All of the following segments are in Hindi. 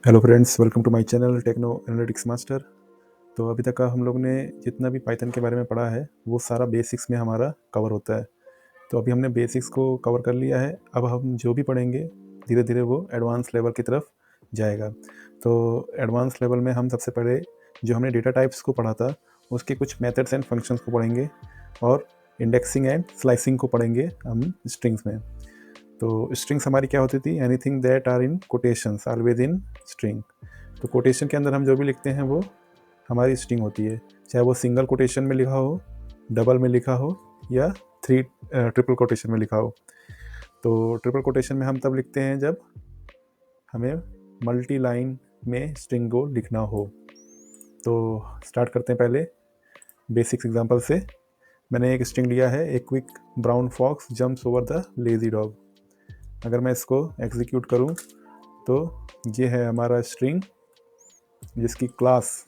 Hello friends, welcome to my channel techno analytics master. तो अभी तक का हम लोग ने जितना भी पाइथन के बारे में पढ़ा है वो सारा बेसिक्स में हमारा कवर होता है। तो अभी हमने बेसिक्स को कवर कर लिया है। अब हम जो भी पढ़ेंगे धीरे धीरे वो एडवांस लेवल की तरफ जाएगा। तो एडवांस लेवल में हम सबसे पहले जो हमने डेटा टाइप्स को पढ़ा था उसके कुछ मेथड्स एंड फंक्शंस को पढ़ेंगे और इंडेक्सिंग एंड स्लाइसिंग को पढ़ेंगे हम स्ट्रिंग्स में। तो स्ट्रिंग्स हमारी क्या होती थी? Anything that are in quotations always in string. तो कोटेशन के अंदर हम जो भी लिखते हैं वो हमारी स्ट्रिंग होती है, चाहे वो सिंगल कोटेशन में लिखा हो, डबल में लिखा हो या ट्रिपल कोटेशन में लिखा हो। तो ट्रिपल कोटेशन में हम तब लिखते हैं जब हमें मल्टी लाइन में स्ट्रिंग को लिखना हो। तो स्टार्ट करते हैं पहले बेसिक्स एग्जांपल से। मैंने एक स्ट्रिंग लिया है, a quick brown fox jumps over the lazy dog. अगर मैं इसको एग्जीक्यूट करूं तो ये है हमारा स्ट्रिंग जिसकी क्लास,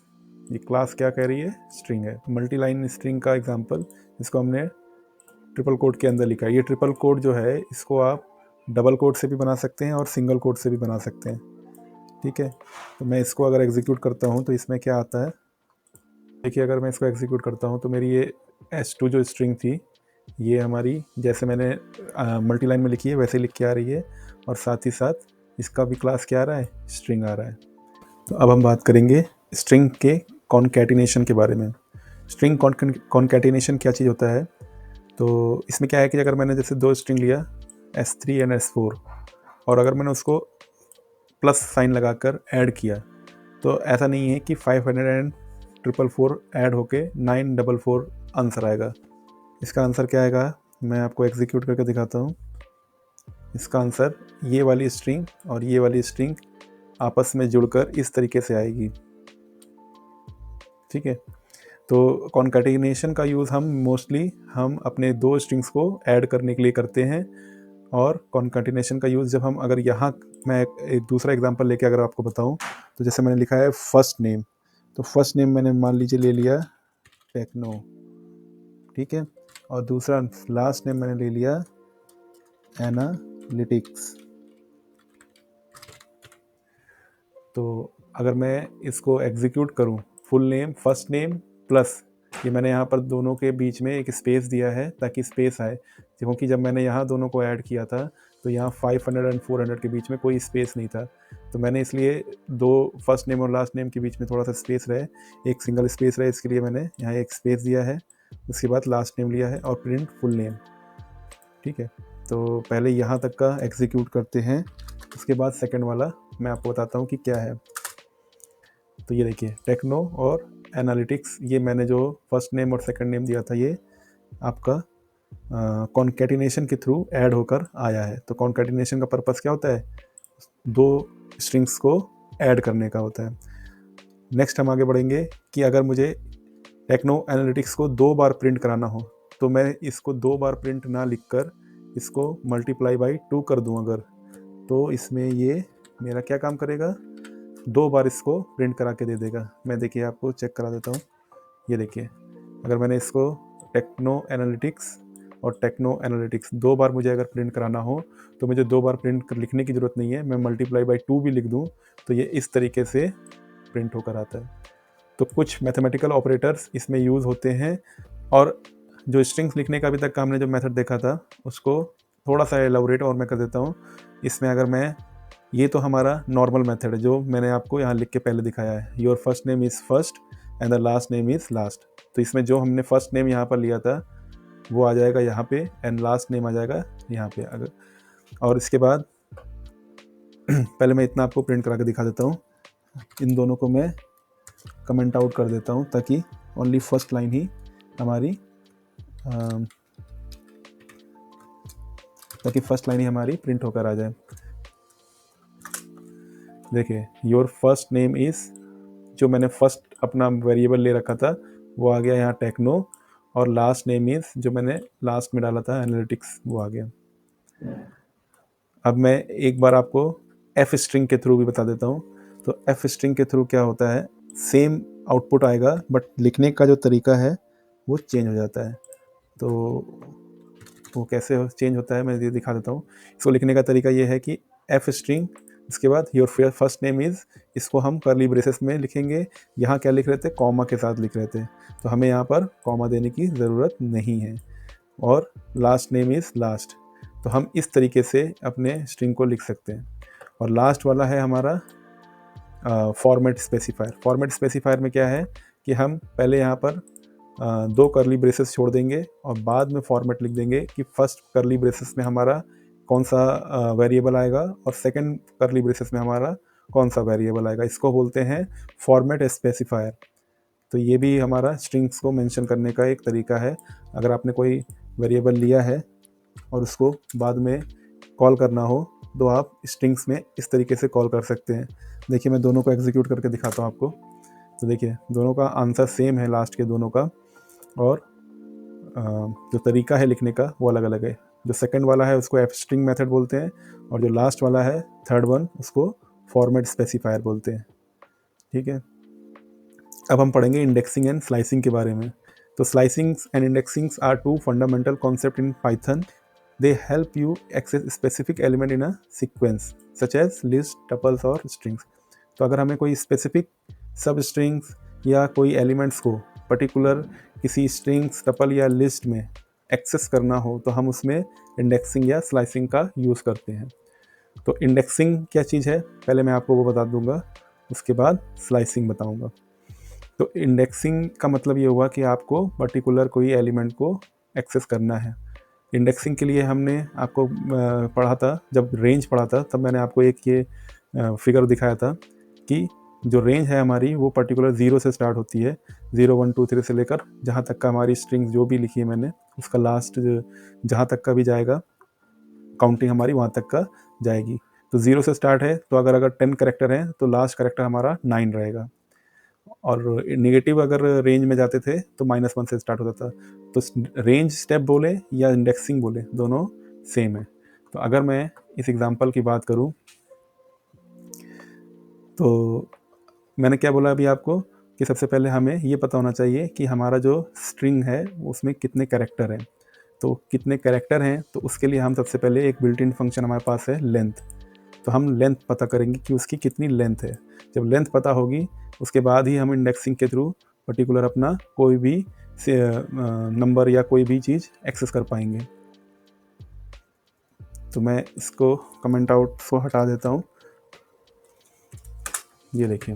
ये क्लास क्या कह रही है? स्ट्रिंग है। मल्टी लाइन स्ट्रिंग का एग्जांपल इसको हमने ट्रिपल कोड के अंदर लिखा है। ये ट्रिपल कोड जो है इसको आप डबल कोड से भी बना सकते हैं और सिंगल कोड से भी बना सकते हैं। ठीक है, तो मैं इसको अगर एग्जीक्यूट करता हूँ तो इसमें क्या आता है, देखिए अगर मैं इसको एग्जीक्यूट करता हूँ तो मेरी ये S2 जो स्ट्रिंग थी ये हमारी जैसे मैंने मल्टी लाइन में लिखी है वैसे लिख के आ रही है, और साथ ही साथ इसका भी क्लास क्या आ रहा है? स्ट्रिंग आ रहा है। तो अब हम बात करेंगे स्ट्रिंग के कॉन्कैटिनेशन के बारे में। स्ट्रिंग कॉन्कैटिनेशन क्या चीज़ होता है? तो इसमें क्या है कि अगर मैंने जैसे दो स्ट्रिंग लिया S3 एंड S4 और अगर मैंने उसको प्लस साइन लगाकर ऐड किया तो ऐसा नहीं है कि 500 एंड 444 ऐड होके 944 आंसर आएगा। इसका आंसर क्या आएगा? मैं आपको एग्जीक्यूट करके दिखाता हूँ। इसका आंसर ये वाली स्ट्रिंग और ये वाली स्ट्रिंग आपस में जुड़कर इस तरीके से आएगी। ठीक है, तो कॉन्कैटिनेशन का यूज़ हम अपने दो स्ट्रिंग्स को ऐड करने के लिए करते हैं। और कॉन्कैटिनेशन का यूज़ जब हम अगर यहाँ मैं एक दूसरा एग्जांपल लेके अगर आपको बताऊँ तो जैसे मैंने लिखा है फर्स्ट नेम, तो फर्स्ट नेम मैंने मान लीजिए ले लिया टेक्नो, ठीक है, और दूसरा लास्ट नेम मैंने ले लिया एनालिटिक्स। तो अगर मैं इसको एग्जीक्यूट करूं, full name first name plus ये मैंने यहाँ पर दोनों के बीच में एक स्पेस दिया है ताकि स्पेस आए, क्योंकि जब मैंने यहाँ दोनों को ऐड किया था तो यहाँ 500 एंड 400 के बीच में कोई स्पेस नहीं था। तो मैंने इसलिए दो फर्स्ट नेम और लास्ट नेम के बीच में थोड़ा सा स्पेस रहे, एक सिंगल स्पेस रहे, इसके लिए मैंने यहाँ एक स्पेस दिया है। उसके बाद लास्ट नेम लिया है और प्रिंट फुल नेम। ठीक है, तो पहले यहाँ तक का एग्जीक्यूट करते हैं, उसके बाद सेकंड वाला मैं आपको बताता हूँ कि क्या है। तो ये देखिए टेक्नो और एनालिटिक्स, ये मैंने जो फर्स्ट नेम और सेकंड नेम दिया था ये आपका कॉन्कैटिनेशन के थ्रू ऐड होकर आया है। तो कॉन्कैटिनेशन का पर्पस क्या होता है? दो स्ट्रिंग्स को ऐड करने का होता है। नेक्स्ट हम आगे बढ़ेंगे कि अगर मुझे टेक्नो एनालिटिक्स को दो बार प्रिंट कराना हो तो मैं इसको दो बार प्रिंट ना लिखकर इसको मल्टीप्लाई बाई 2 कर दूं अगर, तो इसमें ये मेरा क्या काम करेगा? दो बार इसको प्रिंट करा के दे देगा। मैं देखिए आपको चेक करा देता हूँ। ये देखिए अगर मैंने इसको टेक्नो एनालिटिक्स दो बार मुझे अगर प्रिंट कराना हो तो मुझे दो बार प्रिंट लिखने की ज़रूरत नहीं है, मैं मल्टीप्लाई बाई 2 भी लिख दूँ तो ये इस तरीके से प्रिंट होकर आता है। तो कुछ मैथमेटिकल ऑपरेटर्स इसमें यूज़ होते हैं। और जो स्ट्रिंग्स लिखने का अभी तक का हमने जो मेथड देखा था उसको थोड़ा सा एलाबोरेट और मैं कर देता हूँ। इसमें अगर मैं, ये तो हमारा नॉर्मल मेथड है जो मैंने आपको यहाँ लिख के पहले दिखाया है, your first name is first and the last name is last. तो इसमें जो हमने फर्स्ट नेम यहाँ पर लिया था वो आ जाएगा यहाँ पे एंड लास्ट नेम आ जाएगा यहाँ पे। अगर और इसके बाद पहले मैं इतना आपको प्रिंट करा के दिखा देता हूँ। इन दोनों को मैं कमेंट आउट कर देता हूँ ताकि ओनली फर्स्ट लाइन ही हमारी प्रिंट होकर आ जाए। देखिए योर फर्स्ट नेम इज़, जो मैंने फर्स्ट अपना वेरिएबल ले रखा था वो आ गया यहाँ टेक्नो, और लास्ट नेम इज़ जो मैंने लास्ट में डाला था एनालिटिक्स वो आ गया। अब मैं एक बार आपको एफ स्ट्रिंग के थ्रू भी बता देता हूँ। तो एफ स्ट्रिंग के थ्रू क्या होता है, सेम आउटपुट आएगा बट लिखने का जो तरीका है वो चेंज हो जाता है। तो वो कैसे चेंज होता है मैं ये दिखा देता हूँ। इसको लिखने का तरीका ये है कि एफ स्ट्रिंग उसके बाद योर फर्स्ट नेम इज़, इसको हम कर्ली ब्रेसेस में लिखेंगे। यहाँ क्या लिख रहे थे, कॉमा के साथ लिख रहे थे, तो हमें यहाँ पर कॉमा देने की ज़रूरत नहीं है। और लास्ट नेम इज़ लास्ट, तो हम इस तरीके से अपने स्ट्रिंग को लिख सकते हैं। और लास्ट वाला है हमारा फॉर्मेट स्पेसिफायर। फॉर्मेट स्पेसिफायर में क्या है कि हम पहले यहाँ पर दो कर्ली ब्रेसेस छोड़ देंगे और बाद में फॉर्मेट लिख देंगे कि फर्स्ट कर्ली ब्रेसेस में हमारा कौन सा वेरिएबल आएगा और सेकंड कर्ली ब्रेसेस में हमारा कौन सा वेरिएबल आएगा। इसको बोलते हैं फॉर्मेट स्पेसिफायर। तो ये भी हमारा स्ट्रिंग्स को मेंशन करने का एक तरीका है। अगर आपने कोई वेरिएबल लिया है और उसको बाद में कॉल करना हो तो आप स्ट्रिंग्स में इस तरीके से कॉल कर सकते हैं। देखिए मैं दोनों को एग्जीक्यूट करके दिखाता हूँ आपको। तो देखिए दोनों का आंसर सेम है, लास्ट के दोनों का, और जो तरीका है लिखने का वो अलग अलग है। जो सेकंड वाला है उसको एफस्ट्रिंग मेथड बोलते हैं और जो लास्ट वाला है थर्ड वन उसको फॉर्मेट स्पेसिफायर बोलते हैं। ठीक है, अब हम पढ़ेंगे इंडेक्सिंग एंड स्लाइसिंग के बारे में। तो slicing and indexing are two fundamental concept in Python. They help you access specific element in a sequence such as list, tuples और स्ट्रिंग्स। तो अगर हमें कोई स्पेसिफिक सब स्ट्रिंग्स या कोई एलिमेंट्स को पर्टिकुलर किसी स्ट्रिंग्स, टपल या लिस्ट में एक्सेस करना हो तो हम उसमें इंडेक्सिंग या स्लाइसिंग का यूज़ करते हैं। तो इंडेक्सिंग क्या चीज़ है पहले मैं आपको वो बता दूंगा, उसके बाद स्लाइसिंग बताऊंगा। तो इंडेक्सिंग का मतलब ये हुआ कि आपको पर्टिकुलर कोई एलिमेंट को एक्सेस करना है। इंडेक्सिंग के लिए हमने आपको पढ़ा था, जब रेंज पढ़ा था तब मैंने आपको एक ये फिगर दिखाया था कि जो रेंज है हमारी वो पर्टिकुलर 0 से स्टार्ट होती है, 0 1 2 3 से लेकर जहाँ तक का हमारी स्ट्रिंग जो भी लिखी है मैंने उसका लास्ट जहाँ तक का भी जाएगा काउंटिंग हमारी वहाँ तक का जाएगी। तो 0 से स्टार्ट है तो अगर 10 करेक्टर हैं तो लास्ट करेक्टर हमारा 9 रहेगा। और नेगेटिव अगर रेंज में जाते थे तो -1 से स्टार्ट होता था। तो रेंज स्टेप बोले या इंडेक्सिंग बोले दोनों सेम है। तो अगर मैं इस एग्जांपल की बात करूं तो मैंने क्या बोला अभी आपको कि सबसे पहले हमें ये पता होना चाहिए कि हमारा जो स्ट्रिंग है उसमें कितने कैरेक्टर हैं। तो कितने कैरेक्टर हैं तो उसके लिए हम सबसे पहले एक बिल्ट इन फंक्शन हमारे पास है लेंथ। तो हम लेंथ पता करेंगे कि उसकी कितनी लेंथ है। जब लेंथ पता होगी उसके बाद ही हम इंडेक्सिंग के थ्रू पर्टिकुलर अपना कोई भी नंबर या कोई भी चीज़ एक्सेस कर पाएंगे। तो मैं इसको कमेंट आउट को हटा देता हूँ। ये देखिए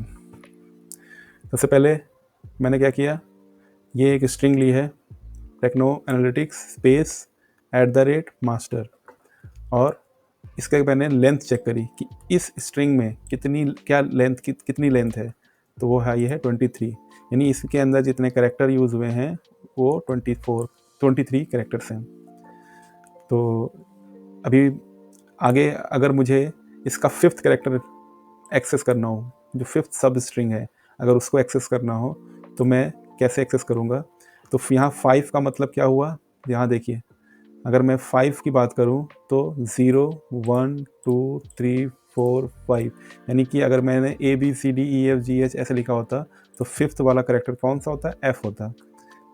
सबसे पहले मैंने क्या किया, ये एक स्ट्रिंग ली है टेक्नो एनालिटिक्स स्पेस @master, और इसका मैंने लेंथ चेक करी कि इस स्ट्रिंग में कितनी लेंथ है। तो वो है, ये है 23, यानी इसके अंदर जितने कैरेक्टर यूज़ हुए हैं वो 23 कैरेक्टर्स हैं। तो अभी आगे अगर मुझे इसका 5th कैरेक्टर एक्सेस करना हो, जो 5th सब स्ट्रिंग है अगर उसको एक्सेस करना हो तो मैं कैसे एक्सेस करूँगा। तो यहाँ 5 का मतलब क्या हुआ, यहाँ देखिए अगर मैं 5 की बात करूँ तो 0 1 2 3 4 5, यानी कि अगर मैंने ABCDEFGH ऐसे लिखा होता तो 5th वाला करेक्टर कौन सा होता है, F होता।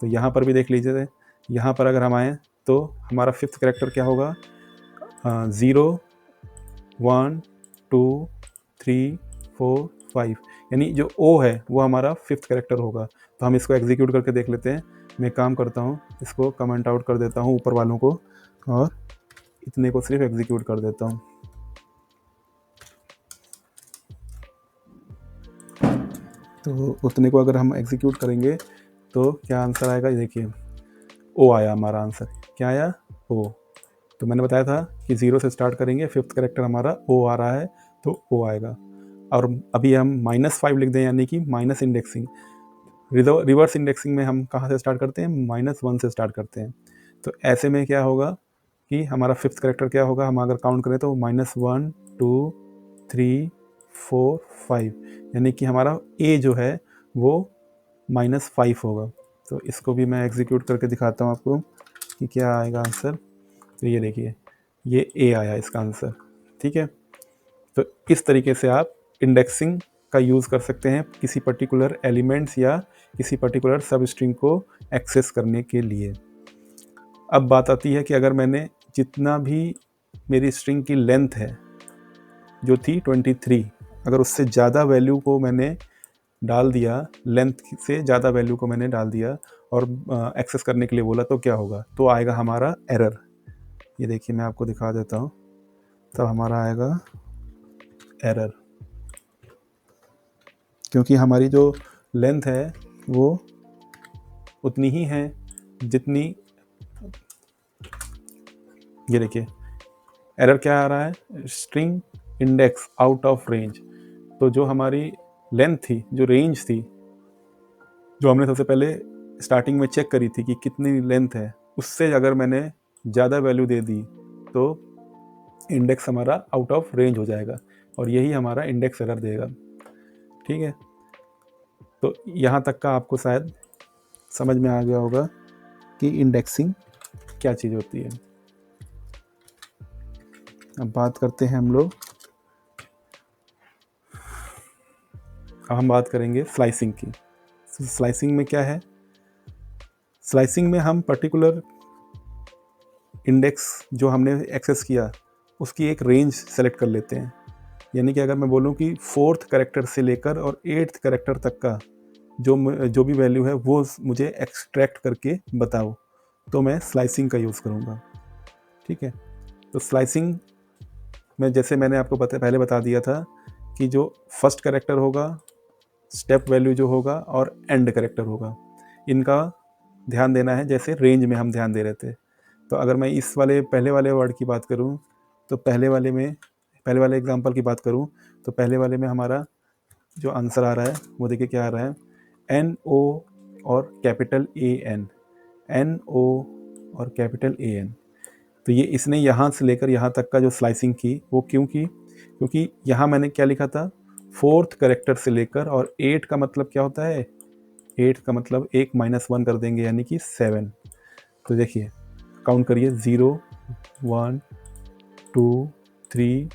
तो यहाँ पर भी देख लीजिए, यहाँ पर अगर हम आएँ तो हमारा 5th करेक्टर क्या होगा, 0 1 2 3 4 5, यानी जो O है वो हमारा 5th करेक्टर होगा। तो हम इसको एग्जीक्यूट करके देख लेते हैं। मैं काम करता हूँ, इसको कमेंट आउट कर देता हूँ ऊपर वालों को और इतने को सिर्फ एग्जीक्यूट कर देता हूँ। तो उतने को अगर हम एग्जीक्यूट करेंगे तो क्या आंसर आएगा, ये देखिए O आया हमारा आंसर। क्या आया, O। तो मैंने बताया था कि 0 से स्टार्ट करेंगे, 5th करेक्टर हमारा O आ रहा है तो O आएगा। और अभी हम -5 लिख दें यानी कि माइनस इंडेक्सिंग। रिवर्स इंडेक्सिंग में हम कहाँ से स्टार्ट करते हैं, -1 से स्टार्ट करते हैं। तो ऐसे में क्या होगा कि हमारा 5th करेक्टर क्या होगा, हम अगर काउंट करें तो -1 2 3 4 5, यानी कि हमारा A जो है वो -5 होगा। तो इसको भी मैं एग्जीक्यूट करके दिखाता हूँ आपको कि क्या आएगा आंसर। तो ये देखिए ये A आया इसका आंसर। ठीक है, तो इस तरीके से आप इंडेक्सिंग का यूज़ कर सकते हैं किसी पर्टिकुलर एलिमेंट्स या किसी पर्टिकुलर सब स्ट्रिंग को एक्सेस करने के लिए। अब बात आती है कि अगर मैंने जितना भी मेरी स्ट्रिंग की लेंथ है, जो थी 23, अगर उससे ज़्यादा वैल्यू को मैंने डाल दिया, लेंथ से ज़्यादा वैल्यू को मैंने डाल दिया और एक्सेस करने के लिए बोला, तो क्या होगा? तो आएगा हमारा एरर। ये देखिए मैं आपको दिखा देता हूँ, तब हमारा आएगा एरर, क्योंकि हमारी जो लेंथ है वो उतनी ही है जितनी, ये देखिए एरर क्या आ रहा है, string index out of range. तो जो हमारी लेंथ थी, जो रेंज थी, जो हमने सबसे पहले स्टार्टिंग में चेक करी थी कि कितनी लेंथ है, उससे अगर मैंने ज़्यादा वैल्यू दे दी तो इंडेक्स हमारा आउट ऑफ रेंज हो जाएगा और यही हमारा इंडेक्स एरर देगा। ठीक है, तो यहाँ तक का आपको शायद समझ में आ गया होगा कि इंडेक्सिंग क्या चीज़ होती है। अब बात करते हैं हम लोग, अब हम बात करेंगे स्लाइसिंग की। स्लाइसिंग में क्या है? स्लाइसिंग में हम पर्टिकुलर इंडेक्स जो हमने एक्सेस किया उसकी एक रेंज सेलेक्ट कर लेते हैं। यानी कि अगर मैं बोलूं कि 4th कैरेक्टर से लेकर और 8th कैरेक्टर तक का जो भी वैल्यू है वो मुझे एक्सट्रैक्ट करके बताओ, तो मैं स्लाइसिंग का यूज़ करूँगा। ठीक है, तो स्लाइसिंग में जैसे मैंने आपको पहले बता दिया था कि जो फर्स्ट कैरेक्टर होगा, स्टेप वैल्यू जो होगा और एंड कैरेक्टर होगा, इनका ध्यान देना है जैसे रेंज में हम ध्यान दे रहे थे। तो अगर मैं इस वाले पहले वाले वर्ड की बात करूं, तो पहले वाले एग्जांपल की बात करूं, तो पहले वाले में हमारा जो आंसर आ रहा है वो देखिए क्या आ रहा है, NO और कैपिटल AN, NO और कैपिटल AN। तो ये इसने यहाँ से लेकर यहाँ तक का जो स्लाइसिंग की वो क्यों की? क्योंकि यहाँ मैंने क्या लिखा था, 4th कैरेक्टर से लेकर, और 8 का मतलब क्या होता है, 8 का मतलब 1 - 1 कर देंगे यानी कि 7। तो देखिए काउंट करिए, 0 1 2 3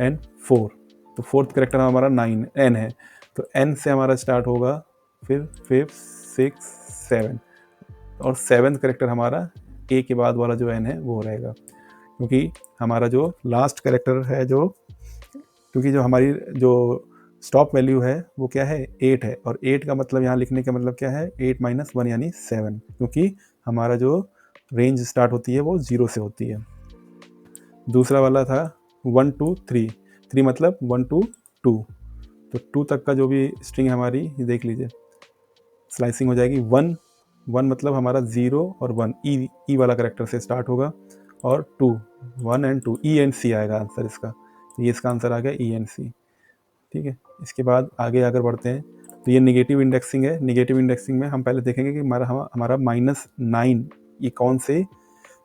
एंड 4। तो 4th कैरेक्टर हमारा 9 N है, तो N से हमारा स्टार्ट होगा, फिर 5 6 7, और 7th कैरेक्टर हमारा A के बाद वाला जो N है वो रहेगा, क्योंकि हमारा जो लास्ट कैरेक्टर है, क्योंकि जो हमारी जो स्टॉप वैल्यू है वो क्या है, 8 है, और 8 का मतलब यहाँ लिखने का मतलब क्या है, 8 - 1 यानी 7, क्योंकि हमारा जो रेंज स्टार्ट होती है वो 0 से होती है। दूसरा वाला था 1 2 3, 3 मतलब 1 2 2, तो 2 तक का जो भी स्ट्रिंग हमारी, ये देख लीजिए स्लाइसिंग हो जाएगी। 1 1 मतलब हमारा 0 और 1, ई वाला करेक्टर से स्टार्ट होगा, और 2 1 एंड 2, ई एंड सी आएगा आंसर इसका, तो ये इसका आंसर आ गया ई एंड सी। ठीक है, इसके बाद आगे अगर बढ़ते हैं तो ये निगेटिव इंडेक्सिंग है। निगेटिव इंडेक्सिंग में हम पहले देखेंगे कि हमारा -9 ये कौन से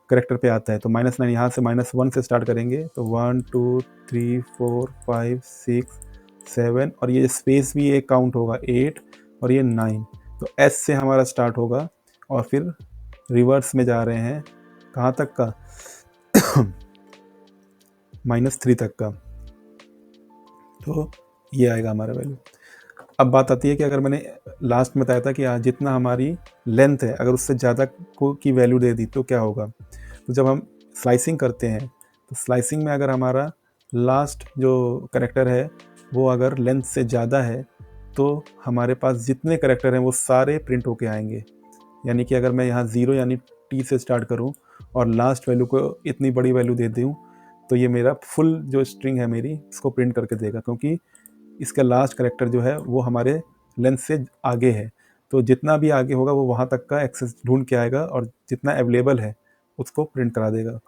करेक्टर पे आता है। तो -9 यहाँ से -1 से स्टार्ट करेंगे, तो 1 2 3 4 5 6 7, और ये स्पेस भी एक काउंट होगा 8 और ये 9। तो S से हमारा स्टार्ट होगा और फिर रिवर्स में जा रहे हैं कहाँ तक का, -3 तक का, तो ये आएगा हमारा वैल्यू। अब बात आती है कि अगर मैंने लास्ट में बताया था कि जितना हमारी लेंथ है अगर उससे ज़्यादा की वैल्यू दे दी तो क्या होगा। तो जब हम स्लाइसिंग करते हैं तो स्लाइसिंग में अगर हमारा लास्ट जो करेक्टर है वो अगर लेंथ से ज़्यादा है तो हमारे पास जितने करेक्टर हैं वो सारे प्रिंट होके आएंगे। यानी कि अगर मैं यहाँ 0 यानी T से स्टार्ट करूँ और लास्ट वैल्यू को इतनी बड़ी वैल्यू दे दूँ, तो ये मेरा फुल जो स्ट्रिंग है मेरी इसको प्रिंट करके देगा, क्योंकि इसका लास्ट करेक्टर जो है वो हमारे लेंथ से आगे है। तो जितना भी आगे होगा वो वहाँ तक का एक्सेस ढूंढ के आएगा और जितना अवेलेबल है उसको प्रिंट करा देगा।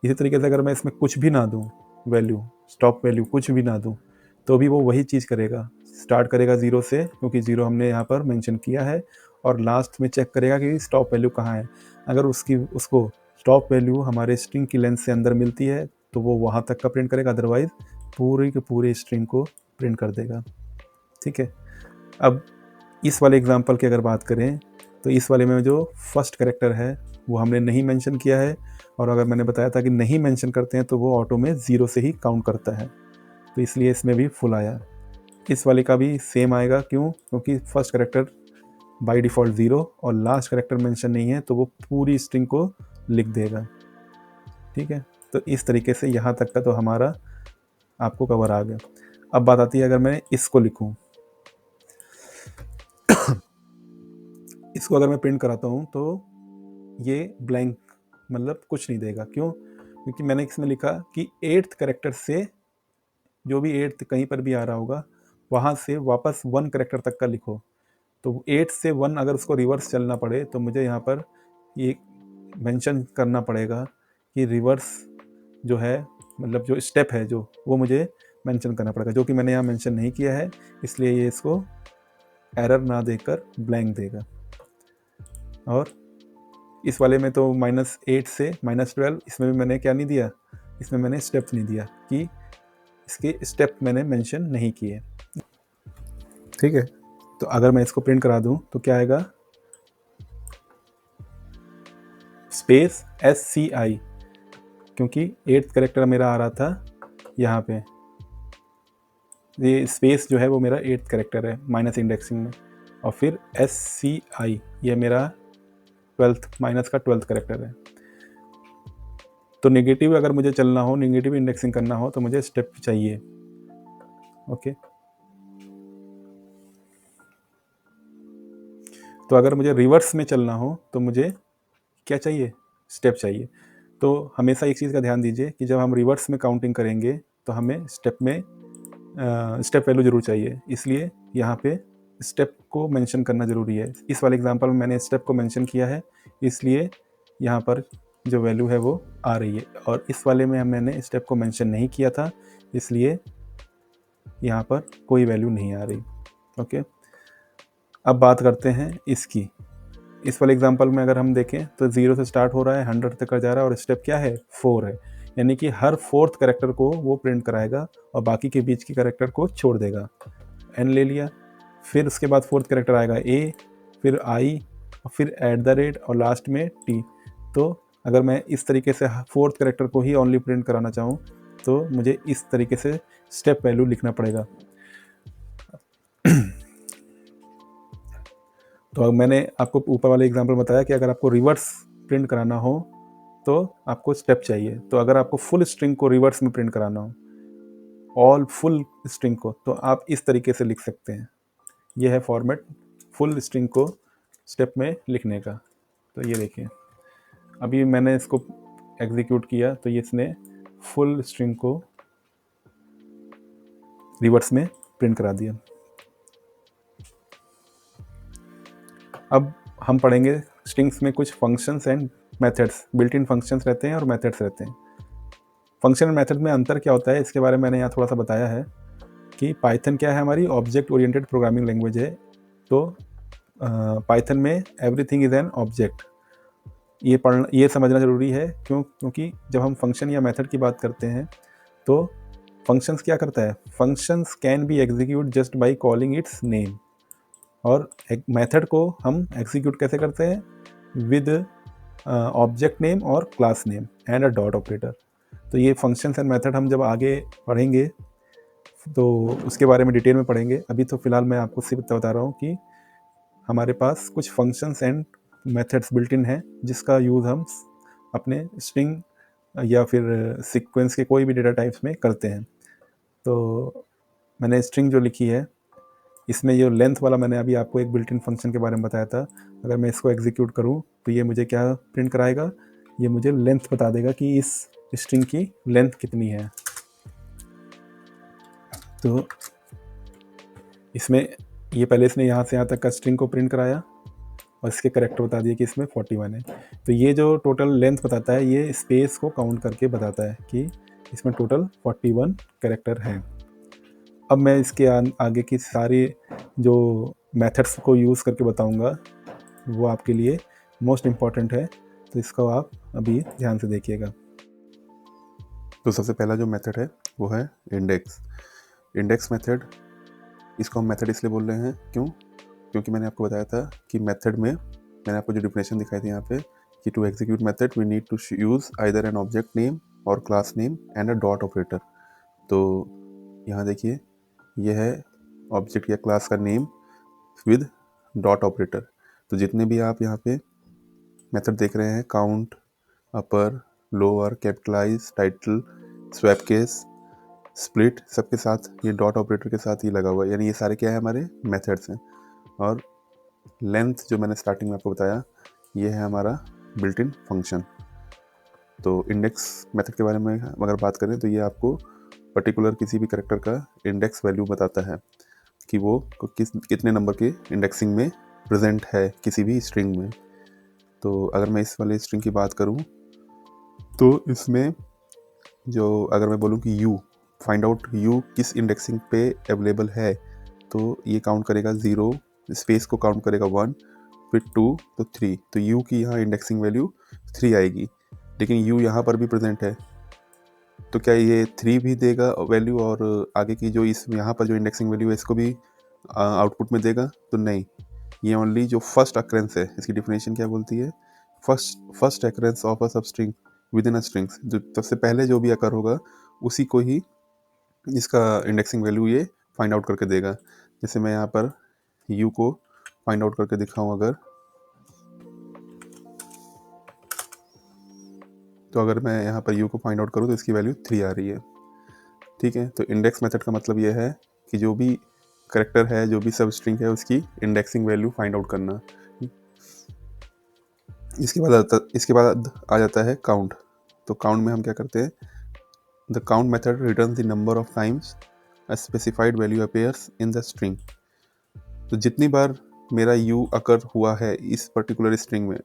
इसी तरीके से अगर मैं इसमें कुछ भी ना दूँ, वैल्यू स्टॉप वैल्यू कुछ भी ना दूँ, तो भी वो वही चीज़ करेगा, स्टार्ट करेगा 0 से, क्योंकि 0 हमने यहाँ पर मेंशन किया है, और लास्ट में चेक करेगा कि स्टॉप वैल्यू कहाँ है। अगर उसको स्टॉप वैल्यू हमारे स्ट्रिंग की लेंथ से अंदर मिलती है तो वो वहाँ तक का प्रिंट करेगा, अदरवाइज पूरी के पूरे स्ट्रिंग को प्रिंट कर देगा। ठीक है, अब इस वाले एग्जांपल की अगर बात करें तो इस वाले में जो फर्स्ट कैरेक्टर है वो हमने नहीं मेंशन किया है, और अगर मैंने बताया था कि नहीं मेंशन करते हैं तो वो ऑटो में 0 से ही काउंट करता है, तो इसलिए इसमें भी फुल आया। इस वाले का भी सेम आएगा, क्यों? क्योंकि फर्स्ट कैरेक्टर बाय डिफ़ॉल्ट 0 और लास्ट कैरेक्टर मेंशन नहीं है, तो वो पूरी स्ट्रिंग को लिख देगा। ठीक है, तो इस तरीके से यहाँ तक का तो हमारा आपको कवर आ गया। अब बात आती है अगर मैं इसको लिखूं, इसको अगर मैं प्रिंट कराता हूं तो ये ब्लैंक, मतलब कुछ नहीं देगा। क्यों? क्योंकि मैंने इसमें लिखा कि 8th कैरेक्टर से जो भी 8th कहीं पर भी आ रहा होगा वहाँ से वापस 1 कैरेक्टर तक का लिखो। तो 8 से 1 अगर उसको रिवर्स चलना पड़े तो मुझे यहाँ पर ये मेंशन करना पड़ेगा कि रिवर्स जो है, मतलब जो स्टेप है जो, वो मुझे मेंशन करना पड़ेगा, जो कि मैंने यहाँ मेंशन नहीं किया है, इसलिए ये इसको एरर ना देकर ब्लैंक देगा। और इस वाले में तो -8 से -12, इसमें भी मैंने क्या नहीं दिया, इसमें मैंने स्टेप नहीं दिया कि इसके स्टेप मैंने मेंशन नहीं किए। ठीक है, तो अगर मैं इसको प्रिंट करा दूं तो क्या आएगा, स्पेस SCI, क्योंकि 8th कैरेक्टर मेरा आ रहा था यहाँ पे, ये स्पेस जो है वो मेरा 8th कैरेक्टर है माइनस इंडेक्सिंग में, और फिर SCI ये मेरा 12th माइनस का 12th कैरेक्टर है। तो नेगेटिव अगर मुझे चलना हो, नेगेटिव इंडेक्सिंग करना हो तो मुझे स्टेप चाहिए। ओके, तो अगर मुझे रिवर्स में चलना हो तो मुझे क्या चाहिए, स्टेप चाहिए। तो हमेशा एक चीज़ का ध्यान दीजिए कि जब हम रिवर्स में काउंटिंग करेंगे तो हमें स्टेप में स्टेप वैल्यू ज़रूर चाहिए, इसलिए यहाँ पे स्टेप को मेंशन करना ज़रूरी है। इस वाले एग्जांपल में मैंने स्टेप को मेंशन किया है, इसलिए यहाँ पर जो वैल्यू है वो आ रही है, और इस वाले में मैंने स्टेप को मेंशन नहीं किया था, इसलिए यहाँ पर कोई वैल्यू नहीं आ रही। ओके, अब बात करते हैं इसकी। इस वाले एग्जांपल में अगर हम देखें तो 0 से स्टार्ट हो रहा है, 100 तक जा रहा है, और स्टेप क्या है, 4 है, यानी कि हर 4th कैरेक्टर को वो प्रिंट कराएगा और बाकी के बीच के कैरेक्टर को छोड़ देगा। n ले लिया, फिर उसके बाद 4th कैरेक्टर आएगा a, फिर i, और फिर @ और लास्ट में t। तो अगर मैं इस तरीके से 4th कैरेक्टर को ही ओनली प्रिंट कराना चाहूँ तो मुझे इस तरीके से स्टेप वैल्यू लिखना पड़ेगा। तो अब मैंने आपको ऊपर वाले एग्जांपल बताया कि अगर आपको रिवर्स प्रिंट कराना हो तो आपको स्टेप चाहिए। तो अगर आपको फुल स्ट्रिंग को रिवर्स में प्रिंट कराना हो, ऑल फुल स्ट्रिंग को, तो आप इस तरीके से लिख सकते हैं। यह है फॉर्मेट फुल स्ट्रिंग को स्टेप में लिखने का। तो ये देखिए, अभी मैंने इसको एग्जीक्यूट किया तो ये इसने फुल स्ट्रिंग को रिवर्स में प्रिंट करा दिया। अब हम पढ़ेंगे स्ट्रिंग्स में कुछ functions and methods, built in functions रहते हैं और मेथड्स रहते हैं। फंक्शन एंड मेथड में अंतर क्या होता है, इसके बारे में मैंने यहाँ थोड़ा सा बताया है कि पाइथन क्या है, हमारी ऑब्जेक्ट ओरिएंटेड प्रोग्रामिंग लैंग्वेज है। तो पाइथन में एवरीथिंग इज़ एन ऑब्जेक्ट, ये समझना ज़रूरी है। क्योंकि जब हम फंक्शन या मेथड की बात करते हैं तो फंक्शंस क्या करता है, functions can be execute just by calling it's name, और एक मेथड को हम एग्जीक्यूट कैसे करते हैं, विद ऑब्जेक्ट नेम और class name and a dot operator. तो ये फंक्शंस एंड मेथड हम जब आगे पढ़ेंगे तो उसके बारे में डिटेल में पढ़ेंगे। अभी तो फिलहाल मैं आपको सिर्फ बता रहा हूँ कि हमारे पास कुछ functions and methods built in है, जिसका यूज़ हम अपने स्ट्रिंग या फिर सीक्वेंस के कोई भी डेटा टाइप्स में करते हैं। तो मैंने स्ट्रिंग जो लिखी है, इसमें ये लेंथ वाला मैंने अभी आपको एक बिल्ट इन फंक्शन के बारे में बताया था। अगर मैं इसको एग्जीक्यूट करूँ तो ये मुझे क्या प्रिंट कराएगा, ये मुझे लेंथ बता देगा कि इस स्ट्रिंग की लेंथ कितनी है। तो इसमें ये पहले इसने यहाँ से यहाँ तक का स्ट्रिंग को प्रिंट कराया और इसके करेक्टर बता दिए कि इसमें 41 है। तो ये जो टोटल लेंथ बताता है, ये स्पेस को काउंट करके बताता है कि इसमें टोटल 41 कैरेक्टर हैं। अब मैं इसके आगे की सारी जो मेथड्स को यूज़ करके बताऊंगा वो आपके लिए मोस्ट इम्पॉर्टेंट है, तो इसको आप अभी ध्यान से देखिएगा। तो सबसे पहला जो मेथड है वो है इंडेक्स मेथड। इसको हम मेथड इसलिए बोल रहे हैं क्योंकि मैंने आपको बताया था कि मेथड में मैंने आपको जो डिफिनेशन दिखाई थी यहाँ पे कि to execute method we need to use either an object name और class name and a dot operator. तो यहाँ देखिए, यह है ऑब्जेक्ट या क्लास का नेम विद डॉट ऑपरेटर। तो जितने भी आप यहाँ पे मेथड देख रहे हैं, count, upper, lower, capitalize, title, swap case, split सबके साथ ये डॉट ऑपरेटर के साथ ये लगा हुआ है, यानी ये सारे क्या है हमारे मेथड्स हैं। और लेंथ जो मैंने स्टार्टिंग में आपको बताया, ये है हमारा बिल्ट इन फंक्शन। तो इंडेक्स मेथड के बारे में अगर बात करें तो ये आपको पर्टिकुलर किसी भी करेक्टर का इंडेक्स वैल्यू बताता है कि वो कितने नंबर के इंडेक्सिंग में प्रेजेंट है किसी भी स्ट्रिंग में। तो अगर मैं इस वाले स्ट्रिंग की बात करूं तो इसमें जो अगर मैं बोलूं कि यू फाइंड आउट यू किस इंडेक्सिंग पे अवेलेबल है, तो ये काउंट करेगा 0, स्पेस को काउंट करेगा 1, फिर 2, तो 3। तो यू की यहाँ इंडेक्सिंग वैल्यू 3 आएगी, लेकिन यू यहाँ पर भी प्रेजेंट है, तो क्या ये 3 भी देगा वैल्यू और आगे की जो इस यहाँ पर जो इंडेक्सिंग वैल्यू है इसको भी आउटपुट में देगा? तो नहीं, ये ओनली जो फर्स्ट अक्रेंस है, इसकी डिफिनेशन क्या बोलती है, फर्स्ट अक्रेंस ऑफ अ सब string with in a strings, जो सबसे पहले जो भी अकर होगा उसी को ही इसका इंडेक्सिंग वैल्यू ये फाइंड आउट करके देगा। जैसे मैं यहाँ पर यू को फाइंड आउट करके दिखाऊं अगर, तो अगर मैं यहाँ पर यू को फाइंड आउट करूँ तो इसकी वैल्यू 3 आ रही है। ठीक है, तो इंडेक्स मेथड का मतलब ये है कि जो भी करेक्टर है, जो भी सब स्ट्रिंग है, उसकी इंडेक्सिंग वैल्यू फाइंड आउट करना। इसके बाद आ जाता है काउंट। तो काउंट में हम क्या करते हैं, the count method return the number of times a specified value appears in the string. तो जितनी बार मेरा यू अकर हुआ है इस पर्टिकुलर स्ट्रिंग में,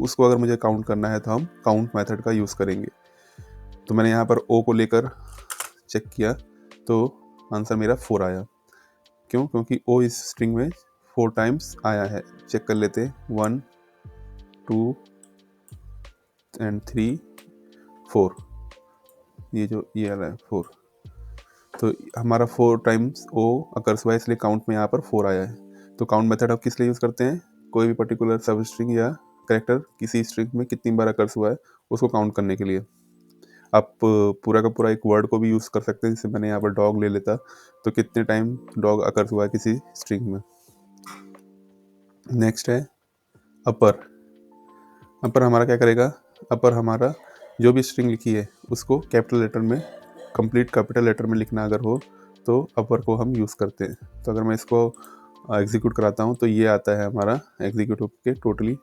उसको अगर मुझे काउंट करना है तो हम काउंट मेथड का यूज़ करेंगे। तो मैंने यहाँ पर ओ को लेकर चेक किया तो आंसर मेरा 4 आया। क्यों? क्योंकि ओ इस स्ट्रिंग में 4 टाइम्स आया है। चेक कर लेते हैं, 1 2 एंड 3 4, ये वाला है 4। तो हमारा 4 टाइम्स ओ अकर्स हुआ है, इसलिए काउंट में यहाँ पर 4 आया है। तो काउंट मेथड आप किस लिए यूज़ करते हैं, कोई भी पर्टिकुलर सब स्ट्रिंग या करेक्टर किसी स्ट्रिंग में कितनी बार अकर्स हुआ है उसको काउंट करने के लिए। आप पूरा का पूरा एक वर्ड को भी यूज़ कर सकते हैं, जैसे मैंने यहाँ पर डॉग ले लेता, तो कितने टाइम डॉग अकर्स हुआ है किसी स्ट्रिंग में। नेक्स्ट है अपर। अपर हमारा क्या करेगा, अपर हमारा जो भी स्ट्रिंग लिखी है उसको कैपिटल लेटर में, कंप्लीट कैपिटल लेटर में लिखना अगर हो तो अपर को हम यूज़ करते हैं। तो अगर मैं इसको एग्जीक्यूट कराता हूँ तो ये आता है हमारा एग्जीक्यूट होकर टोटली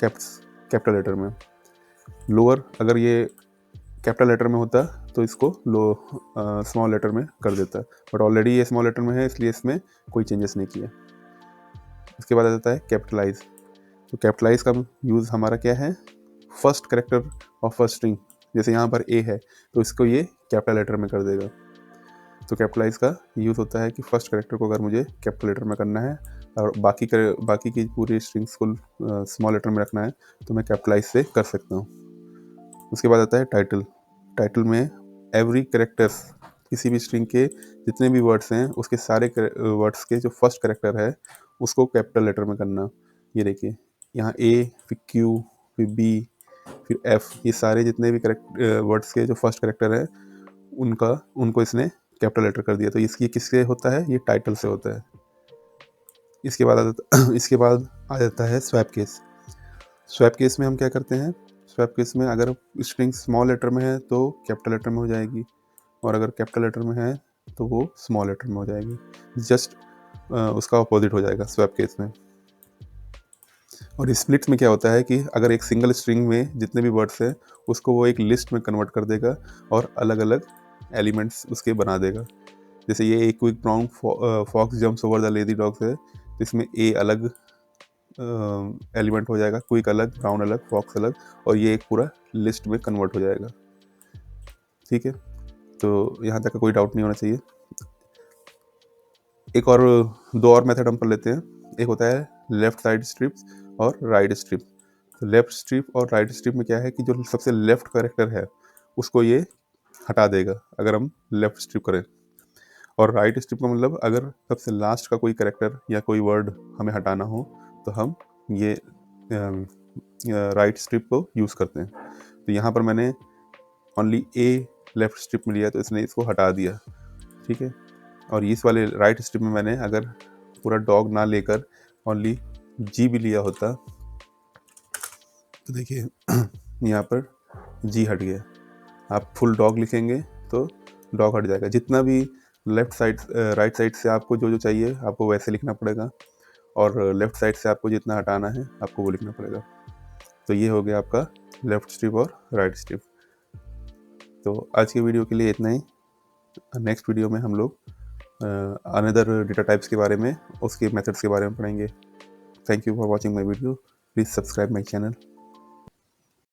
कैपिटल लेटर में। लोअर अगर ये कैपिटल लेटर में होता तो इसको स्मॉल लेटर में कर देता, बट ऑलरेडी ये स्मॉल लेटर में है इसलिए इसमें कोई चेंजेस नहीं किया। उसके बाद आ जाता है कैपिटलाइज। तो कैपिटलाइज का यूज़ हमारा क्या है, first character of first string, जैसे यहाँ पर ए है तो इसको ये कैपिटल लेटर में कर देगा। तो कैपिटलाइज का यूज़ होता है कि फर्स्ट करेक्टर को अगर मुझे कैपिटल लेटर में करना है और बाकी की पूरी स्ट्रिंग्स को स्मॉल लेटर में रखना है तो मैं कैपिटलाइज से कर सकता हूँ। उसके बाद आता है टाइटल। टाइटल में एवरी करेक्टर्स, किसी भी स्ट्रिंग के जितने भी वर्ड्स हैं उसके सारे वर्ड्स के जो फर्स्ट करेक्टर है उसको कैपिटल लेटर में करना। ये देखिए यहाँ ए, फिर क्यू, फिर बी, फिर एफ, ये सारे जितने भी वर्ड्स के जो फर्स्ट करेक्टर है उनको इसने कैपिटल लेटर कर दिया। तो इसकी किससे होता है, ये टाइटल से होता है। इसके बाद आ जाता है स्वैप केस। स्वैप केस में हम क्या करते हैं, स्वैप केस में अगर स्ट्रिंग स्मॉल लेटर में है तो कैपिटल लेटर में हो जाएगी, और अगर कैपिटल लेटर में है तो वो स्मॉल लेटर में हो जाएगी। जस्ट उसका अपोजिट हो जाएगा स्वैप केस में। और स्प्लिट्स में क्या होता है कि अगर एक सिंगल स्ट्रिंग में जितने भी वर्ड्स हैं उसको वो एक लिस्ट में कन्वर्ट कर देगा और अलग अलग एलिमेंट्स उसके बना देगा। जैसे ये एक quick brown fox jumps over the lady dogs है, तो इसमें ए अलग एलिमेंट हो जाएगा, क्विक अलग, ब्राउन अलग, फॉक्स अलग, और ये एक पूरा लिस्ट में कन्वर्ट हो जाएगा। ठीक है, तो यहाँ तक का कोई डाउट नहीं होना चाहिए। एक और दो और मेथड हम पढ़ लेते हैं। एक होता है लेफ्ट साइड स्ट्रिप्स और राइट स्ट्रिप। तो लेफ्ट स्ट्रिप और राइट स्ट्रिप में क्या है कि जो सबसे लेफ्ट करेक्टर है उसको ये हटा देगा अगर हम लेफ्ट स्ट्रिप करें, और राइट स्ट्रिप का मतलब अगर सबसे लास्ट का कोई करेक्टर या कोई वर्ड हमें हटाना हो तो हम ये राइट स्ट्रिप को यूज़ करते हैं। तो यहाँ पर मैंने ओनली ए लेफ्ट स्ट्रिप में लिया तो इसने इसको हटा दिया। ठीक है, और इस वाले राइट स्ट्रिप में मैंने अगर पूरा डॉग ना लेकर ओनली जी भी लिया होता तो देखिए यहाँ पर जी हट गया। आप फुल डॉग लिखेंगे तो डॉग हट जाएगा। जितना भी लेफ्ट साइड राइट साइड से आपको जो जो चाहिए आपको वैसे लिखना पड़ेगा, और लेफ्ट साइड से आपको जितना हटाना है आपको वो लिखना पड़ेगा। तो ये हो गया आपका लेफ्ट स्ट्रिप और राइट स्ट्रिप। तो आज के वीडियो के लिए इतना ही। नेक्स्ट वीडियो में हम लोग अनदर डेटा टाइप्स के बारे में, उसके मेथड्स के बारे में पढ़ेंगे। Thank you for watching my video. Please subscribe my channel.